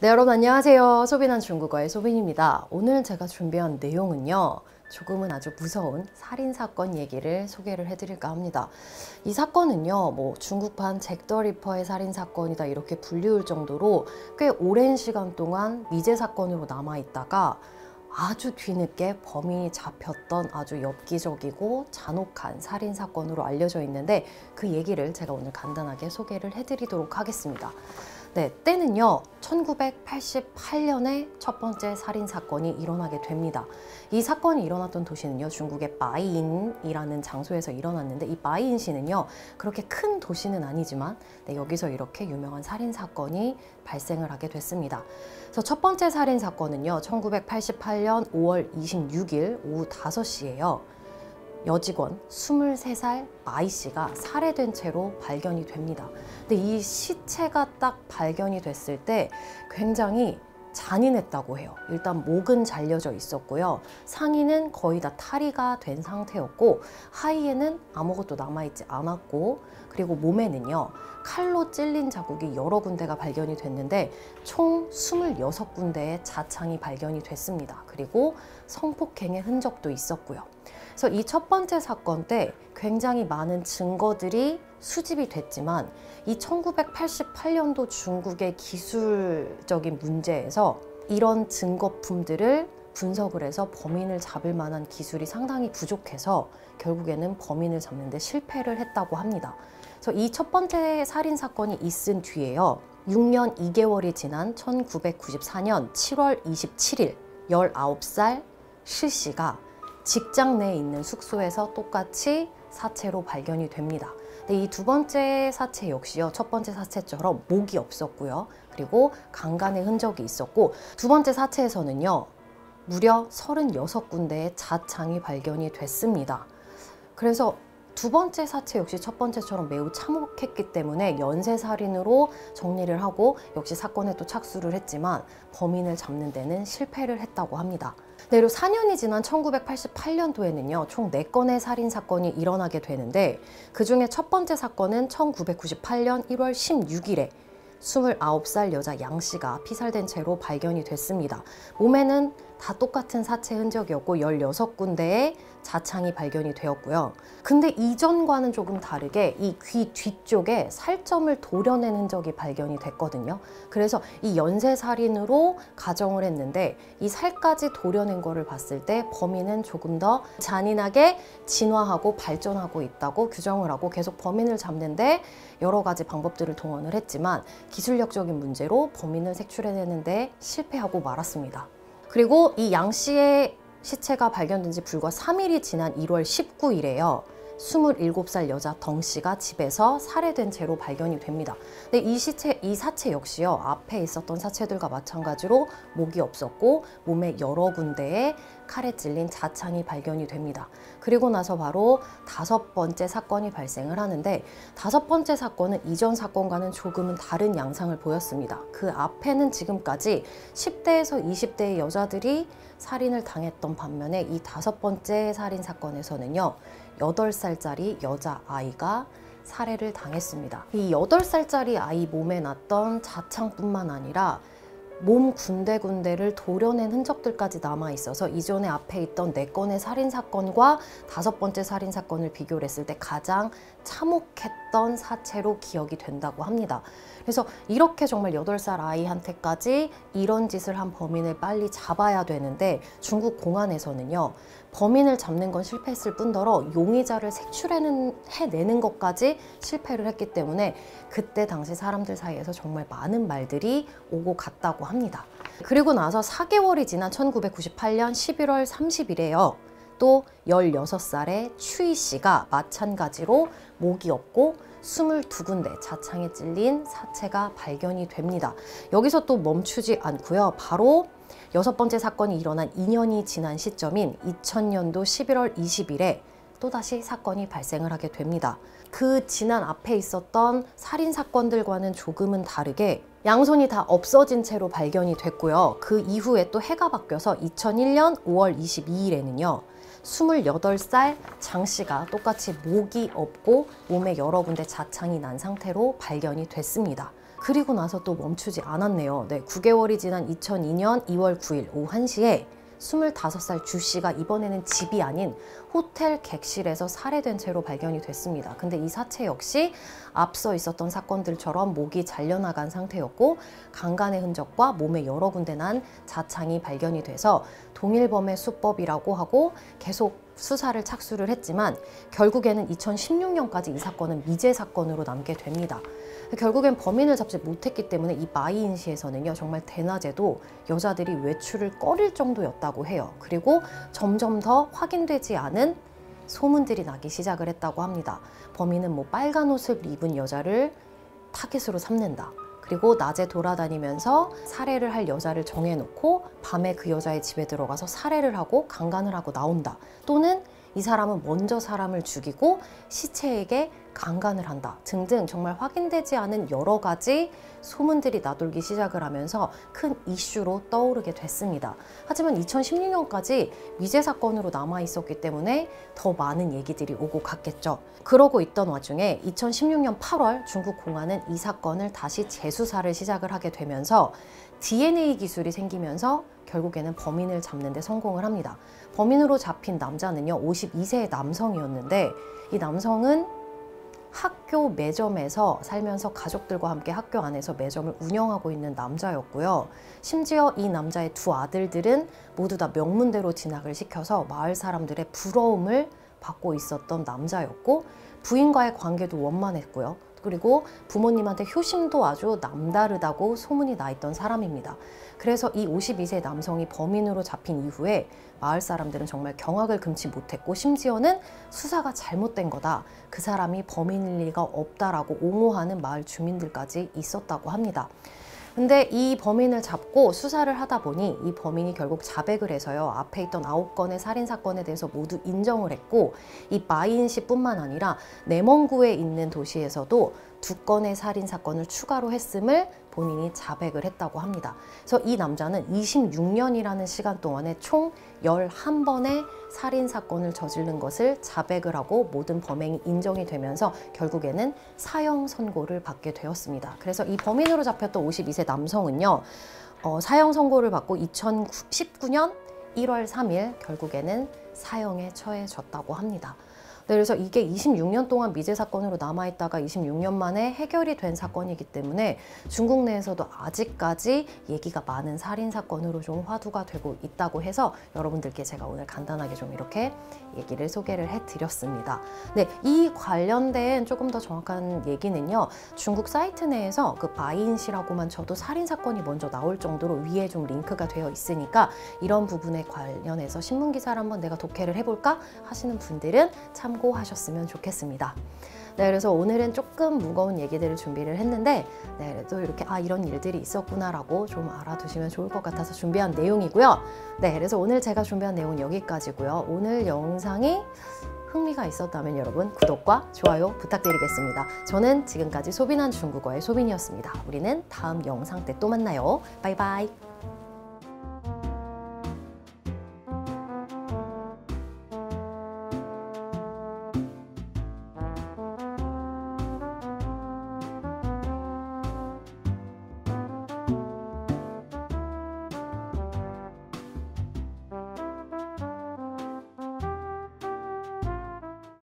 네, 여러분 안녕하세요. 소비난 중국어의 소빈입니다. 오늘 제가 준비한 내용은요. 조금은 아주 무서운 살인사건 얘기를 소개를 해드릴까 합니다. 이 사건은요, 중국판 잭 더 리퍼의 살인사건이다 이렇게 불리울 정도로 꽤 오랜 시간 동안 미제 사건으로 남아있다가 아주 뒤늦게 범인이 잡혔던 아주 엽기적이고 잔혹한 살인사건으로 알려져 있는데 그 얘기를 제가 오늘 간단하게 소개를 해드리도록 하겠습니다. 네, 때는요 1988년에 첫 번째 살인사건이 일어나게 됩니다. 이 사건이 일어났던 도시는요 중국의 바이인이라는 장소에서 일어났는데, 이 바이인시는요 그렇게 큰 도시는 아니지만 여기서 이렇게 유명한 살인사건이 발생을 하게 됐습니다. 그래서 첫 번째 살인사건은요 1988년 5월 26일 오후 5시예요. 여직원 23살 마이씨가 살해된 채로 발견이 됩니다. 근데 이 시체가 딱 발견이 됐을 때 굉장히 잔인했다고 해요. 일단 목은 잘려져 있었고요. 상의는 거의 다 탈의가 된 상태였고 하의에는 아무것도 남아있지 않았고, 그리고 몸에는요 칼로 찔린 자국이 여러 군데가 발견이 됐는데 총 26군데의 자창이 발견이 됐습니다. 그리고 성폭행의 흔적도 있었고요. 그래서 이 첫 번째 사건 때 굉장히 많은 증거들이 수집이 됐지만 이 1988년도 중국의 기술적인 문제에서 이런 증거품들을 분석을 해서 범인을 잡을 만한 기술이 상당히 부족해서 결국에는 범인을 잡는 데 실패를 했다고 합니다. 그래서 이 첫 번째 살인사건이 있은 뒤에요. 6년 2개월이 지난 1994년 7월 27일 19살 실씨가 직장 내에 있는 숙소에서 똑같이 사체로 발견이 됩니다. 근데 이 두 번째 사체 역시요 첫 번째 사체처럼 목이 없었고요. 그리고 강간의 흔적이 있었고, 두 번째 사체에서는요 무려 36군데의 자창이 발견이 됐습니다. 그래서 두 번째 사체 역시 첫 번째처럼 매우 참혹했기 때문에 연쇄살인으로 정리를 하고 역시 사건에 또 착수를 했지만 범인을 잡는 데는 실패를 했다고 합니다. 그리고 4년이 지난 1988년도에는요 총 4건의 살인사건이 일어나게 되는데, 그 중에 첫 번째 사건은 1998년 1월 16일에 29살 여자 양씨가 피살된 채로 발견이 됐습니다. 몸에는 다 똑같은 사체 흔적이었고 16군데의 자창이 발견이 되었고요. 근데 이전과는 조금 다르게 이 귀 뒤쪽에 살점을 도려낸 흔적이 발견이 됐거든요. 그래서 이 연쇄살인으로 가정을 했는데 이 살까지 도려낸 거를 봤을 때 범인은 조금 더 잔인하게 진화하고 발전하고 있다고 규정을 하고 계속 범인을 잡는데 여러 가지 방법들을 동원을 했지만 기술력적인 문제로 범인을 색출해내는데 실패하고 말았습니다. 그리고 이 양 씨의 시체가 발견된 지 불과 3일이 지난 1월 19일에요. 27살 여자 덩 씨가 집에서 살해된 채로 발견이 됩니다. 근데 이 사체 역시요 앞에 있었던 사체들과 마찬가지로 목이 없었고 몸에 여러 군데에 칼에 찔린 자창이 발견이 됩니다. 그리고 나서 바로 5번째 사건이 발생을 하는데, 5번째 사건은 이전 사건과는 조금은 다른 양상을 보였습니다. 그 앞에는 지금까지 10대에서 20대의 여자들이 살인을 당했던 반면에 이 5번째 살인 사건에서는요 8살짜리 여자아이가 살해를 당했습니다. 이 8살짜리 아이 몸에 났던 자창뿐만 아니라 몸 군데군데를 도려낸 흔적들까지 남아있어서 이전에 앞에 있던 4건의 살인사건과 5번째 살인사건을 비교를 했을 때 가장 참혹했던 사체로 기억이 된다고 합니다. 그래서 이렇게 정말 8살 아이한테까지 이런 짓을 한 범인을 빨리 잡아야 되는데 중국 공안에서는요 범인을 잡는 건 실패했을 뿐더러 용의자를 색출해내는 것까지 실패를 했기 때문에 그때 당시 사람들 사이에서 정말 많은 말들이 오고 갔다고 합니다. 그리고 나서 4개월이 지난 1998년 11월 30일에요. 또 16살의 추이 씨가 마찬가지로 목이 없고 22군데 자창에 찔린 사체가 발견이 됩니다. 여기서 또 멈추지 않고요. 바로 6번째 사건이 일어난 2년이 지난 시점인 2000년도 11월 20일에 또다시 사건이 발생을 하게 됩니다. 그 지난 앞에 있었던 살인사건들과는 조금은 다르게 양손이 다 없어진 채로 발견이 됐고요. 그 이후에 또 해가 바뀌어서 2001년 5월 22일에는요. 28살 장 씨가 똑같이 목이 없고 몸에 여러 군데 자창이 난 상태로 발견이 됐습니다. 그리고 나서 또 멈추지 않았네요. 네, 9개월이 지난 2002년 2월 9일 오후 1시에 25살 주 씨가 이번에는 집이 아닌 호텔 객실에서 살해된 채로 발견이 됐습니다. 근데 이 사체 역시 앞서 있었던 사건들처럼 목이 잘려나간 상태였고 강간의 흔적과 몸에 여러 군데 난 자창이 발견이 돼서 동일범의 수법이라고 하고 계속 수사를 착수를 했지만 결국에는 2016년까지 이 사건은 미제 사건으로 남게 됩니다. 결국엔 범인을 잡지 못했기 때문에 이 마이인시에서는요, 정말 대낮에도 여자들이 외출을 꺼릴 정도였다고 해요. 그리고 점점 더 확인되지 않은 소문들이 나기 시작을 했다고 합니다. 범인은 뭐 빨간 옷을 입은 여자를 타깃으로 삼는다. 그리고 낮에 돌아다니면서 살해를 할 여자를 정해놓고 밤에 그 여자의 집에 들어가서 살해를 하고 강간을 하고 나온다. 또는 이 사람은 먼저 사람을 죽이고 시체에게 강간을 한다 등등 정말 확인되지 않은 여러 가지 소문들이 나돌기 시작을 하면서 큰 이슈로 떠오르게 됐습니다. 하지만 2016년까지 미제 사건으로 남아 있었기 때문에 더 많은 얘기들이 오고 갔겠죠. 그러고 있던 와중에 2016년 8월 중국 공안은 이 사건을 다시 재수사를 시작을 하게 되면서 DNA 기술이 생기면서 결국에는 범인을 잡는 데 성공을 합니다. 범인으로 잡힌 남자는요, 52세의 남성이었는데 이 남성은 학교 매점에서 살면서 가족들과 함께 학교 안에서 매점을 운영하고 있는 남자였고요. 심지어 이 남자의 두 아들들은 모두 다 명문대로 진학을 시켜서 마을 사람들의 부러움을 받고 있었던 남자였고 부인과의 관계도 원만했고요. 그리고 부모님한테 효심도 아주 남다르다고 소문이 나 있던 사람입니다. 그래서 이 52세 남성이 범인으로 잡힌 이후에 마을 사람들은 정말 경악을 금치 못했고 심지어는 수사가 잘못된 거다. 그 사람이 범인일 리가 없다라고 옹호하는 마을 주민들까지 있었다고 합니다. 근데 이 범인을 잡고 수사를 하다 보니 이 범인이 결국 자백을 해서요. 앞에 있던 9건의 살인사건에 대해서 모두 인정을 했고 이 마이인시뿐만 아니라 내몽구에 있는 도시에서도 2건의 살인사건을 추가로 했음을 본인이 자백을 했다고 합니다. 그래서 이 남자는 26년이라는 시간 동안에 총 11번의 살인사건을 저지른 것을 자백을 하고 모든 범행이 인정이 되면서 결국에는 사형 선고를 받게 되었습니다. 그래서 이 범인으로 잡혔던 52세 남성은요, 사형 선고를 받고 2019년 1월 3일 결국에는 사형에 처해졌다고 합니다. 네, 그래서 이게 26년 동안 미제 사건으로 남아있다가 26년 만에 해결이 된 사건이기 때문에 중국 내에서도 아직까지 얘기가 많은 살인사건으로 좀 화두가 되고 있다고 해서 여러분들께 제가 오늘 간단하게 좀 이렇게 얘기를 소개를 해드렸습니다. 네, 이 관련된 조금 더 정확한 얘기는요, 중국 사이트 내에서 그 마이인시라고만 쳐도 살인사건이 먼저 나올 정도로 위에 좀 링크가 되어 있으니까 이런 부분에 관련해서 신문기사를 한번 내가 독해를 해볼까 하시는 분들은 참고하셨으면 좋겠습니다. 네, 그래서 오늘은 조금 무거운 얘기들을 준비를 했는데 네, 그래도 이렇게 이런 일들이 있었구나라고 좀 알아두시면 좋을 것 같아서 준비한 내용이고요. 네, 그래서 오늘 제가 준비한 내용은 여기까지고요. 오늘 영상이 흥미가 있었다면 여러분 구독과 좋아요 부탁드리겠습니다. 저는 지금까지 소빈한 중국어의 소빈이었습니다. 우리는 다음 영상 때 또 만나요. 바이바이.